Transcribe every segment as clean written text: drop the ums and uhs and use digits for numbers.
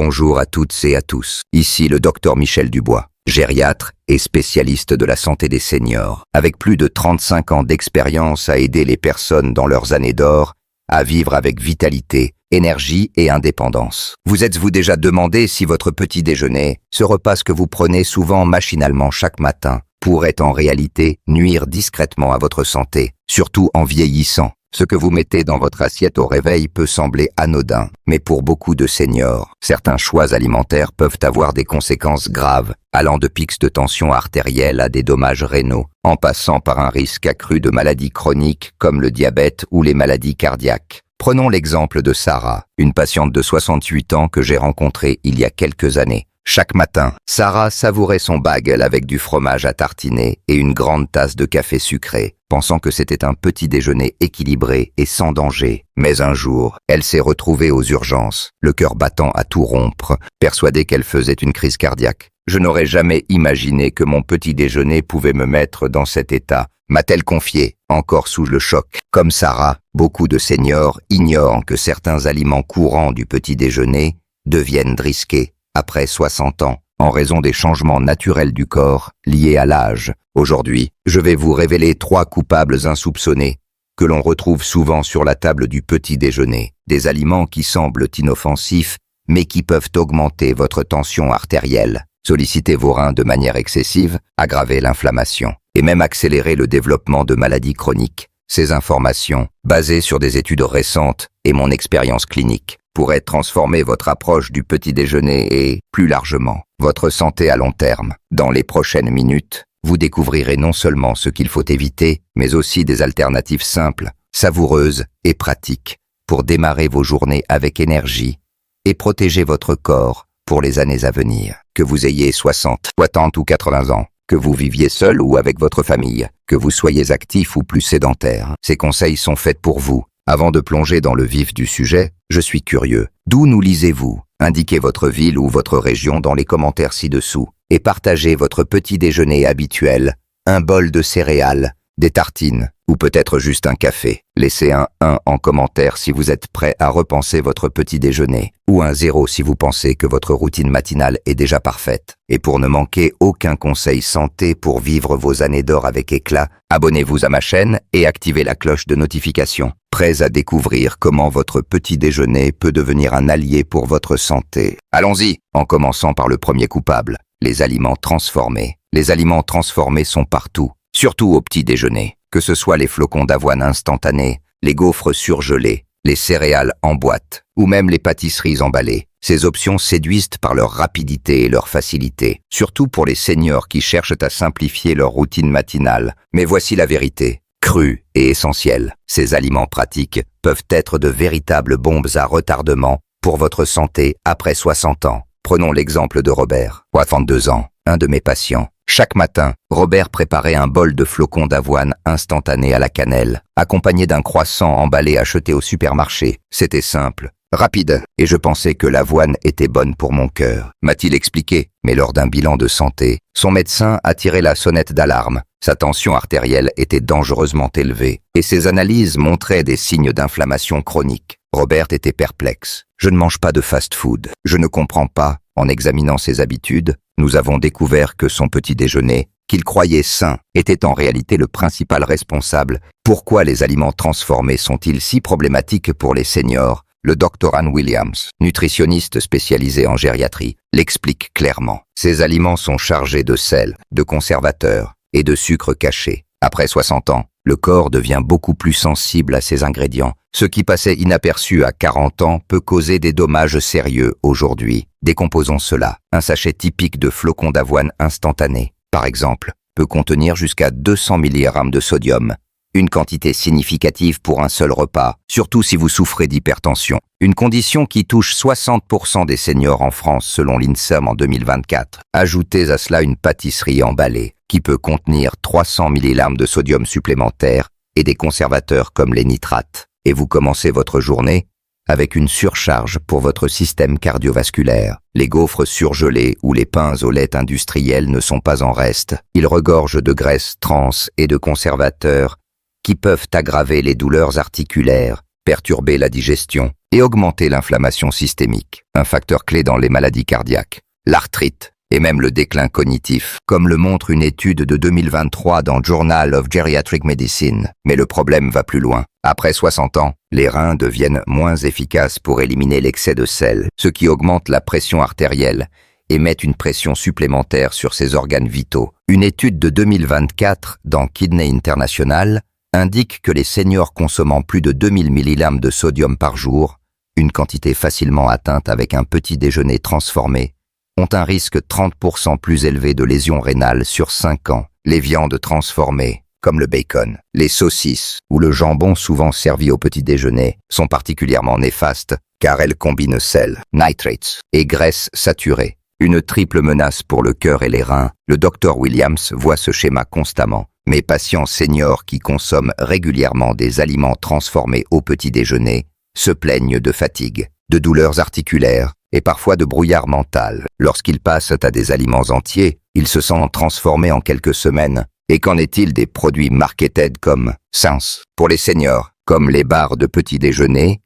Bonjour à toutes et à tous. Ici le docteur Michel Dubois, gériatre et spécialiste de la santé des seniors, avec plus de 35 ans d'expérience à aider les personnes dans leurs années d'or à vivre avec vitalité, énergie et indépendance. Vous êtes-vous déjà demandé si votre petit déjeuner, ce repas que vous prenez souvent machinalement chaque matin, pourrait en réalité nuire discrètement à votre santé, surtout en vieillissant? Ce que vous mettez dans votre assiette au réveil peut sembler anodin, mais pour beaucoup de seniors, certains choix alimentaires peuvent avoir des conséquences graves, allant de pics de tension artérielle à des dommages rénaux, en passant par un risque accru de maladies chroniques comme le diabète ou les maladies cardiaques. Prenons l'exemple de Sarah, une patiente de 68 ans que j'ai rencontrée il y a quelques années. Chaque matin, Sarah savourait son bagel avec du fromage à tartiner et une grande tasse de café sucré, pensant que c'était un petit déjeuner équilibré et sans danger. Mais un jour, elle s'est retrouvée aux urgences, le cœur battant à tout rompre, persuadée qu'elle faisait une crise cardiaque. « Je n'aurais jamais imaginé que mon petit déjeuner pouvait me mettre dans cet état », m'a-t-elle confié, encore sous le choc. Comme Sarah, beaucoup de seniors ignorent que certains aliments courants du petit déjeuner deviennent risqués après 60 ans, en raison des changements naturels du corps liés à l'âge. Aujourd'hui, je vais vous révéler 3 coupables insoupçonnés que l'on retrouve souvent sur la table du petit déjeuner. Des aliments qui semblent inoffensifs, mais qui peuvent augmenter votre tension artérielle, solliciter vos reins de manière excessive, aggraver l'inflammation, et même accélérer le développement de maladies chroniques. Ces informations, basées sur des études récentes et mon expérience clinique, pourrait transformer votre approche du petit déjeuner et, plus largement, votre santé à long terme. Dans les prochaines minutes, vous découvrirez non seulement ce qu'il faut éviter, mais aussi des alternatives simples, savoureuses et pratiques pour démarrer vos journées avec énergie et protéger votre corps pour les années à venir. Que vous ayez 60, 60 ou 80 ans, que vous viviez seul ou avec votre famille, que vous soyez actif ou plus sédentaire, ces conseils sont faits pour vous. Avant de plonger dans le vif du sujet, je suis curieux. D'où nous lisez-vous? Indiquez votre ville ou votre région dans les commentaires ci-dessous et partagez votre petit déjeuner habituel, un bol de céréales, des tartines ou peut-être juste un café. Laissez un 1 en commentaire si vous êtes prêt à repenser votre petit déjeuner ou un 0 si vous pensez que votre routine matinale est déjà parfaite. Et pour ne manquer aucun conseil santé pour vivre vos années d'or avec éclat, abonnez-vous à ma chaîne et activez la cloche de notification. Prêts à découvrir comment votre petit déjeuner peut devenir un allié pour votre santé. Allons-y, en commençant par le premier coupable, les aliments transformés. Les aliments transformés sont partout, surtout au petit déjeuner. Que ce soit les flocons d'avoine instantanés, les gaufres surgelés, les céréales en boîte, ou même les pâtisseries emballées. Ces options séduisent par leur rapidité et leur facilité, surtout pour les seniors qui cherchent à simplifier leur routine matinale. Mais voici la vérité. Crus et essentiels, ces aliments pratiques peuvent être de véritables bombes à retardement pour votre santé après 60 ans. Prenons l'exemple de Robert, 62 ans, un de mes patients. Chaque matin, Robert préparait un bol de flocons d'avoine instantané à la cannelle, accompagné d'un croissant emballé acheté au supermarché. C'était simple, rapide, et je pensais que l'avoine était bonne pour mon cœur, m'a-t-il expliqué. Mais lors d'un bilan de santé, son médecin a tiré la sonnette d'alarme. Sa tension artérielle était dangereusement élevée, et ses analyses montraient des signes d'inflammation chronique. Robert était perplexe. « Je ne mange pas de fast-food. Je ne comprends pas. » En examinant ses habitudes, nous avons découvert que son petit déjeuner, qu'il croyait sain, était en réalité le principal responsable. Pourquoi les aliments transformés sont-ils si problématiques pour les seniors? Le Dr Ann Williams, nutritionniste spécialisée en gériatrie, l'explique clairement. Ces aliments sont chargés de sel, de conservateurs et de sucre caché. Après 60 ans, le corps devient beaucoup plus sensible à ces ingrédients. Ce qui passait inaperçu à 40 ans peut causer des dommages sérieux aujourd'hui. Décomposons cela. Un sachet typique de flocons d'avoine instantanés, par exemple, peut contenir jusqu'à 200 mg de sodium. Une quantité significative pour un seul repas, surtout si vous souffrez d'hypertension. Une condition qui touche 60% des seniors en France selon l'INSERM en 2024. Ajoutez à cela une pâtisserie emballée, qui peut contenir 300 mg de sodium supplémentaire et des conservateurs comme les nitrates. Et vous commencez votre journée avec une surcharge pour votre système cardiovasculaire. Les gaufres surgelées ou les pains au lait industriel ne sont pas en reste. Ils regorgent de graisses trans et de conservateurs qui peuvent aggraver les douleurs articulaires perturber la digestion et augmenter l'inflammation systémique, un facteur clé dans les maladies cardiaques, l'arthrite et même le déclin cognitif, comme le montre une étude de 2023 dans Journal of Geriatric Medicine. Mais le problème va plus loin. Après 60 ans, les reins deviennent moins efficaces pour éliminer l'excès de sel, ce qui augmente la pression artérielle et met une pression supplémentaire sur ces organes vitaux. Une étude de 2024 dans Kidney International indique que les seniors consommant plus de 2000 mg de sodium par jour, une quantité facilement atteinte avec un petit déjeuner transformé, ont un risque 30% plus élevé de lésions rénales sur 5 ans. Les viandes transformées, comme le bacon, les saucisses ou le jambon souvent servi au petit déjeuner, sont particulièrement néfastes car elles combinent sel, nitrates et graisses saturées. Une triple menace pour le cœur et les reins. Le Dr Williams voit ce schéma constamment. Mes patients seniors qui consomment régulièrement des aliments transformés au petit déjeuner se plaignent de fatigue, de douleurs articulaires et parfois de brouillard mental. Lorsqu'ils passent à des aliments entiers, ils se sentent transformés en quelques semaines. Et qu'en est-il des produits marketed comme Sense pour les seniors, comme les barres de petit déjeuner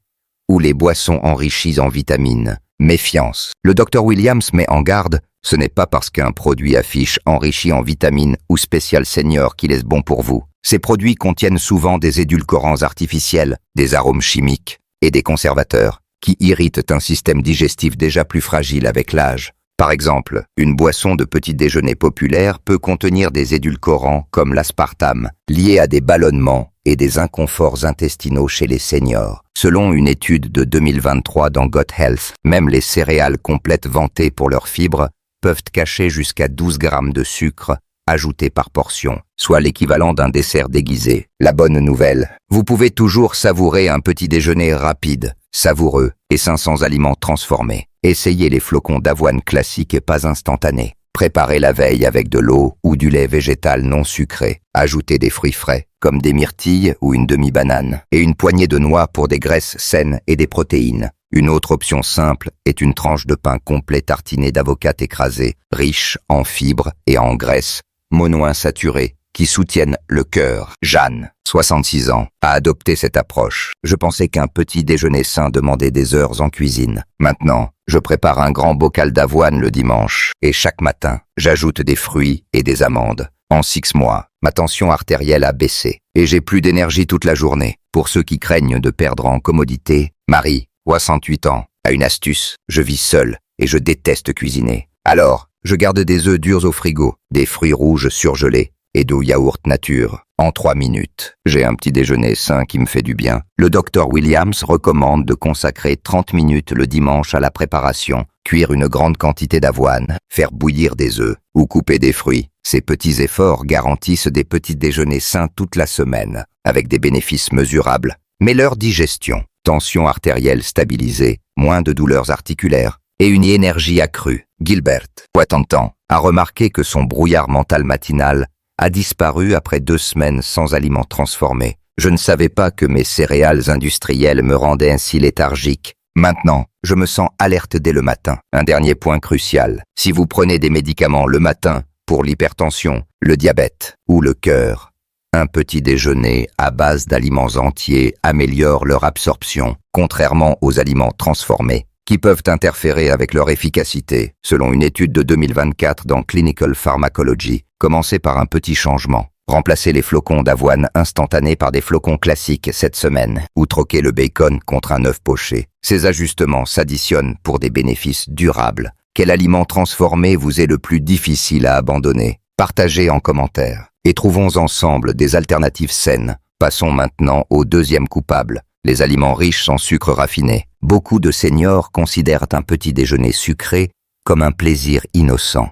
ou les boissons enrichies en vitamines? Méfiance. Le Dr Williams met en garde, ce n'est pas parce qu'un produit affiche enrichi en vitamines ou spécial senior qu'il est bon pour vous. Ces produits contiennent souvent des édulcorants artificiels, des arômes chimiques et des conservateurs qui irritent un système digestif déjà plus fragile avec l'âge. Par exemple, une boisson de petit déjeuner populaire peut contenir des édulcorants comme l'aspartame, liés à des ballonnements et des inconforts intestinaux chez les seniors. Selon une étude de 2023 dans Gut Health, même les céréales complètes vantées pour leurs fibres peuvent cacher jusqu'à 12 grammes de sucre ajouté par portion, soit l'équivalent d'un dessert déguisé. La bonne nouvelle, vous pouvez toujours savourer un petit déjeuner rapide, savoureux et 500 aliments transformés. Essayez les flocons d'avoine classiques et pas instantanés. Préparez la veille avec de l'eau ou du lait végétal non sucré. Ajoutez des fruits frais, comme des myrtilles ou une demi-banane, et une poignée de noix pour des graisses saines et des protéines. Une autre option simple est une tranche de pain complet tartiné d'avocat écrasé, riche en fibres et en graisses monoinsaturées, qui soutiennent le cœur. Jeanne, 66 ans, a adopté cette approche. Je pensais qu'un petit déjeuner sain demandait des heures en cuisine. Maintenant, je prépare un grand bocal d'avoine le dimanche et chaque matin, j'ajoute des fruits et des amandes. En 6 mois, ma tension artérielle a baissé et j'ai plus d'énergie toute la journée. Pour ceux qui craignent de perdre en commodité, Marie, 68 ans, a une astuce. Je vis seule et je déteste cuisiner. Alors, je garde des œufs durs au frigo, des fruits rouges surgelés et d'eau yaourt nature. En 3 minutes, j'ai un petit déjeuner sain qui me fait du bien. Le Dr Williams recommande de consacrer 30 minutes le dimanche à la préparation, cuire une grande quantité d'avoine, faire bouillir des œufs ou couper des fruits. Ces petits efforts garantissent des petits déjeuners sains toute la semaine, avec des bénéfices mesurables. Mais leur digestion, tension artérielle stabilisée, moins de douleurs articulaires et une énergie accrue. Gilbert, 60 ans, a remarqué que son brouillard mental matinal a disparu après 2 semaines sans aliments transformés. Je ne savais pas que mes céréales industrielles me rendaient ainsi léthargique. Maintenant, je me sens alerte dès le matin. Un dernier point crucial. Si vous prenez des médicaments le matin pour l'hypertension, le diabète ou le cœur, un petit déjeuner à base d'aliments entiers améliore leur absorption, contrairement aux aliments transformés, qui peuvent interférer avec leur efficacité. Selon une étude de 2024 dans Clinical Pharmacology, commencez par un petit changement. Remplacez les flocons d'avoine instantanés par des flocons classiques cette semaine, ou troquez le bacon contre un œuf poché. Ces ajustements s'additionnent pour des bénéfices durables. Quel aliment transformé vous est le plus difficile à abandonner? Partagez en commentaire. Et trouvons ensemble des alternatives saines. Passons maintenant au deuxième coupable, les aliments riches en sucre raffiné. Beaucoup de seniors considèrent un petit déjeuner sucré comme un plaisir innocent.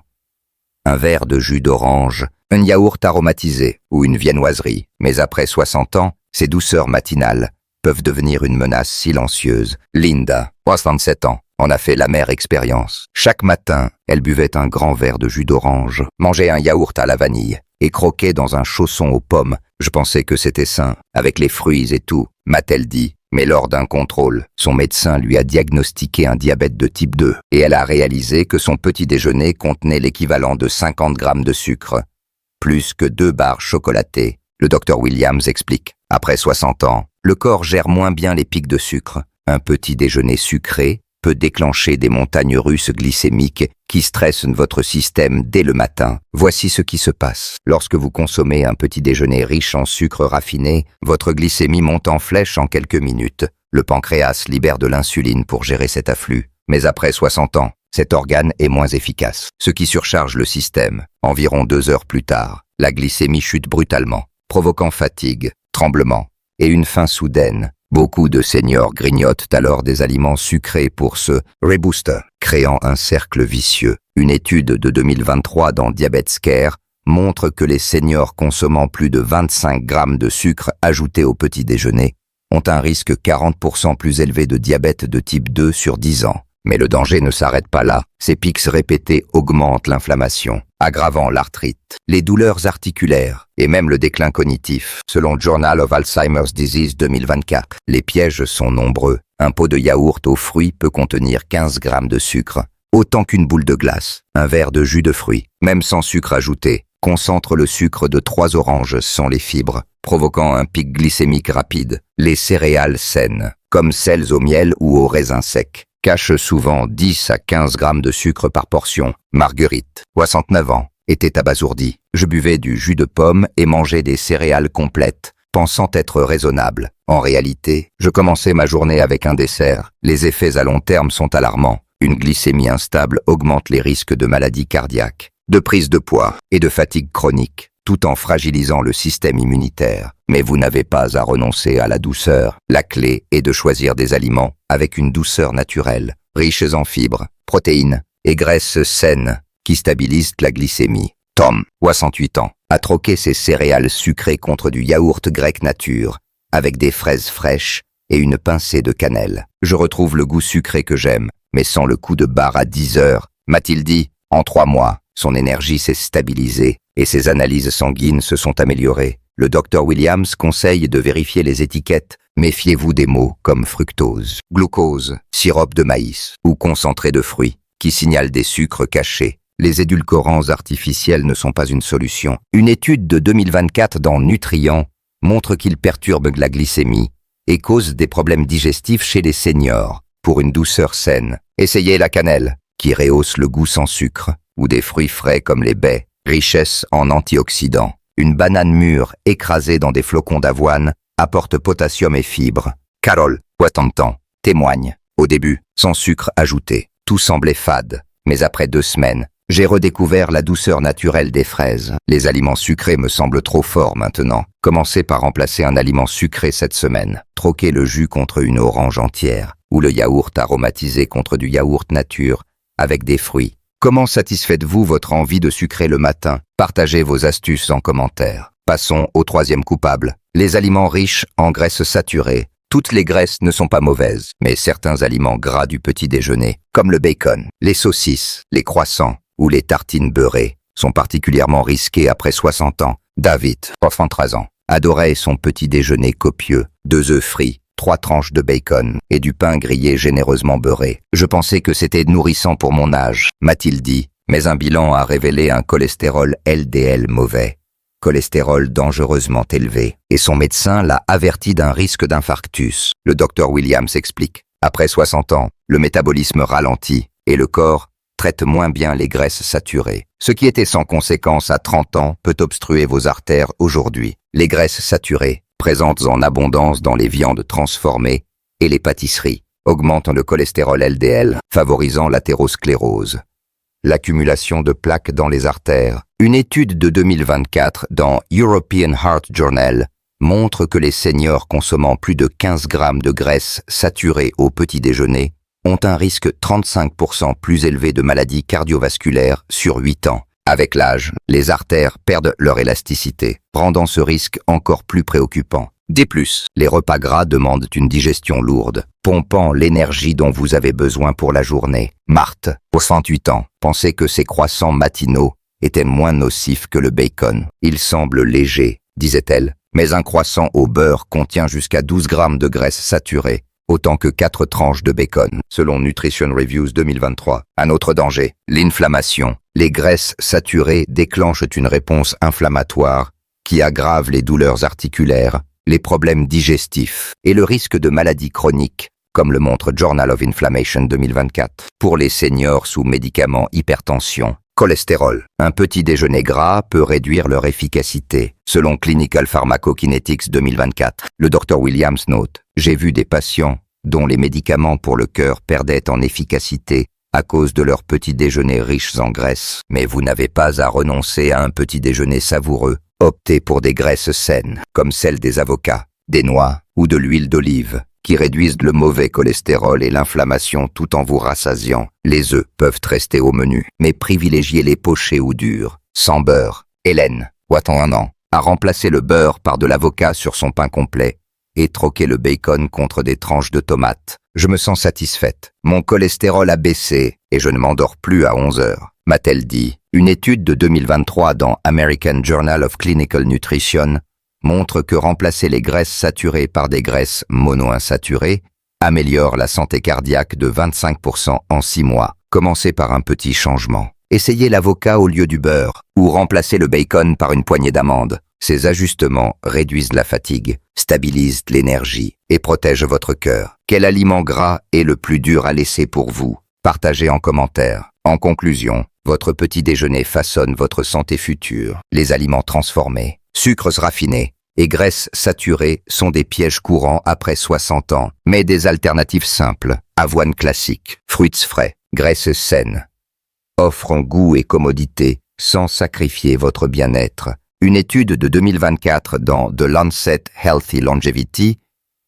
Un verre de jus d'orange, un yaourt aromatisé ou une viennoiserie. Mais après 60 ans, ces douceurs matinales peuvent devenir une menace silencieuse. Linda, 67 ans, en a fait l'amère expérience. Chaque matin, elle buvait un grand verre de jus d'orange, mangeait un yaourt à la vanille et croquait dans un chausson aux pommes. Je pensais que c'était sain, avec les fruits et tout, m'a-t-elle dit. Mais lors d'un contrôle, son médecin lui a diagnostiqué un diabète de type 2 et elle a réalisé que son petit déjeuner contenait l'équivalent de 50 grammes de sucre, plus que 2 barres chocolatées. Le Dr Williams explique. Après 60 ans, Le corps gère moins bien les pics de sucre. Un petit déjeuner sucré peut déclencher des montagnes russes glycémiques qui stressent votre système dès le matin. Voici ce qui se passe. Lorsque vous consommez un petit déjeuner riche en sucre raffiné, votre glycémie monte en flèche en quelques minutes. Le pancréas libère de l'insuline pour gérer cet afflux. Mais après 60 ans, cet organe est moins efficace, ce qui surcharge le système. Environ 2 heures plus tard, la glycémie chute brutalement, provoquant fatigue, tremblements et une faim soudaine. Beaucoup de seniors grignotent alors des aliments sucrés pour se rebooster, créant un cercle vicieux. Une étude de 2023 dans Diabetes Care montre que les seniors consommant plus de 25 grammes de sucre ajouté au petit déjeuner ont un risque 40% plus élevé de diabète de type 2 sur 10 ans. Mais le danger ne s'arrête pas là. Ces pics répétés augmentent l'inflammation, aggravant l'arthrite, les douleurs articulaires et même le déclin cognitif. Selon Journal of Alzheimer's Disease 2024, les pièges sont nombreux. Un pot de yaourt aux fruits peut contenir 15 grammes de sucre, autant qu'une boule de glace. Un verre de jus de fruits, même sans sucre ajouté, concentre le sucre de 3 oranges sans les fibres, provoquant un pic glycémique rapide. Les céréales saines, comme celles au miel ou au raisin sec, cachent souvent 10 à 15 grammes de sucre par portion. Marguerite, 69 ans, était abasourdie. Je buvais du jus de pomme et mangeais des céréales complètes, pensant être raisonnable. En réalité, je commençais ma journée avec un dessert. Les effets à long terme sont alarmants. Une glycémie instable augmente les risques de maladies cardiaques, de prise de poids et de fatigue chronique, tout en fragilisant le système immunitaire. Mais vous n'avez pas à renoncer à la douceur. La clé est de choisir des aliments avec une douceur naturelle, riches en fibres, protéines et graisses saines qui stabilisent la glycémie. Tom, 68 ans, a troqué ses céréales sucrées contre du yaourt grec nature, avec des fraises fraîches et une pincée de cannelle. Je retrouve le goût sucré que j'aime, mais sans le coup de barre à 10 heures, m'a-t-il dit. En 3 mois, son énergie s'est stabilisée et ses analyses sanguines se sont améliorées. Le Dr Williams conseille de vérifier les étiquettes. Méfiez-vous des mots comme fructose, glucose, sirop de maïs ou concentré de fruits, qui signalent des sucres cachés. Les édulcorants artificiels ne sont pas une solution. Une étude de 2024 dans Nutrient montre qu'ils perturbent la glycémie et causent des problèmes digestifs chez les seniors. Pour une douceur saine, essayez la cannelle, qui rehausse le goût sans sucre, ou des fruits frais comme les baies, richesse en antioxydants. Une banane mûre écrasée dans des flocons d'avoine apporte potassium et fibres. Carole, 60 ans, témoigne. Au début, sans sucre ajouté, tout semblait fade. Mais après 2 semaines, j'ai redécouvert la douceur naturelle des fraises. Les aliments sucrés me semblent trop forts maintenant. Commencez par remplacer un aliment sucré cette semaine. Troquez le jus contre une orange entière, ou le yaourt aromatisé contre du yaourt nature, avec des fruits. Comment satisfaites-vous votre envie de sucrer le matin? Partagez vos astuces en commentaire. Passons au 3e coupable. Les aliments riches en graisses saturées. Toutes les graisses ne sont pas mauvaises, mais certains aliments gras du petit déjeuner, comme le bacon, les saucisses, les croissants ou les tartines beurrées, sont particulièrement risqués après 60 ans. David, 73 ans, adorait son petit déjeuner copieux, 2 œufs frits, 3 tranches de bacon et du pain grillé généreusement beurré. Je pensais que c'était nourrissant pour mon âge, m'a-t-il dit, mais un bilan a révélé un cholestérol LDL mauvais, cholestérol dangereusement élevé, et son médecin l'a averti d'un risque d'infarctus. Le Dr Williams explique. Après 60 ans, le métabolisme ralentit et le corps traite moins bien les graisses saturées. Ce qui était sans conséquence à 30 ans peut obstruer vos artères aujourd'hui. Les graisses saturées, présentes en abondance dans les viandes transformées et les pâtisseries, augmentent le cholestérol LDL, favorisant l'athérosclérose, l'accumulation de plaques dans les artères. Une étude de 2024 dans European Heart Journal montre que les seniors consommant plus de 15 grammes de graisse saturée au petit déjeuner ont un risque 35% plus élevé de maladies cardiovasculaires sur 8 ans. Avec l'âge, les artères perdent leur élasticité, rendant ce risque encore plus préoccupant. De plus, les repas gras demandent une digestion lourde, pompant l'énergie dont vous avez besoin pour la journée. Marthe, 68 ans, pensait que ces croissants matinaux étaient moins nocifs que le bacon. Ils semblent légers, disait-elle, mais un croissant au beurre contient jusqu'à 12 grammes de graisse saturée, autant que 4 tranches de bacon, selon Nutrition Reviews 2023. Un autre danger, l'inflammation. Les graisses saturées déclenchent une réponse inflammatoire qui aggrave les douleurs articulaires les problèmes digestifs et le risque de maladies chroniques, comme le montre Journal of Inflammation 2024. Pour les seniors sous médicaments hypertension, cholestérol, un petit déjeuner gras peut réduire leur efficacité. Selon Clinical Pharmacokinetics 2024, le Dr Williams note « J'ai vu des patients dont les médicaments pour le cœur perdaient en efficacité à cause de leur petit déjeuner riches en graisses. Mais vous n'avez pas à renoncer à un petit déjeuner savoureux. Optez pour des graisses saines, comme celles des avocats, des noix ou de l'huile d'olive, qui réduisent le mauvais cholestérol et l'inflammation tout en vous rassasiant. Les œufs peuvent rester au menu, mais privilégiez les pochés ou durs, sans beurre. Hélène, Ouattan a remplacé le beurre par de l'avocat sur son pain complet et troqué le bacon contre des tranches de tomates. Je me sens satisfaite. Mon cholestérol a baissé et je ne m'endors plus à 11 heures, m'a-t-elle dit. Une étude de 2023 dans American Journal of Clinical Nutrition montre que remplacer les graisses saturées par des graisses monoinsaturées améliore la santé cardiaque de 25% en 6 mois. Commencez par un petit changement. Essayez l'avocat au lieu du beurre ou remplacez le bacon par une poignée d'amandes. Ces ajustements réduisent la fatigue, stabilisent l'énergie et protègent votre cœur. Quel aliment gras est le plus dur à laisser pour vous? Partagez en commentaire. En conclusion, votre petit déjeuner façonne votre santé future. Les aliments transformés, sucres raffinés et graisses saturées sont des pièges courants après 60 ans, mais des alternatives simples, avoine classique, fruits frais, graisses saines, offrent goût et commodité sans sacrifier votre bien-être. Une étude de 2024 dans The Lancet Healthy Longevity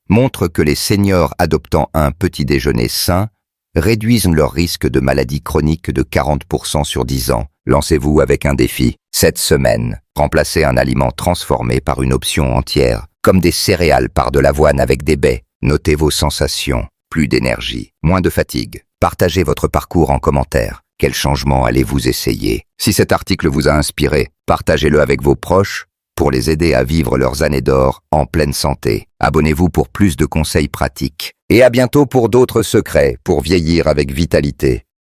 montre que les seniors adoptant un petit déjeuner sain réduisent leur risque de maladies chroniques de 40% sur 10 ans. Lancez-vous avec un défi. Cette semaine, remplacez un aliment transformé par une option entière, comme des céréales par de l'avoine avec des baies. Notez vos sensations. Plus d'énergie, moins de fatigue. Partagez votre parcours en commentaire. Quel changement allez-vous essayer? Si cet article vous a inspiré, partagez-le avec vos proches pour les aider à vivre leurs années d'or en pleine santé. Abonnez-vous pour plus de conseils pratiques. Et à bientôt pour d'autres secrets pour vieillir avec vitalité.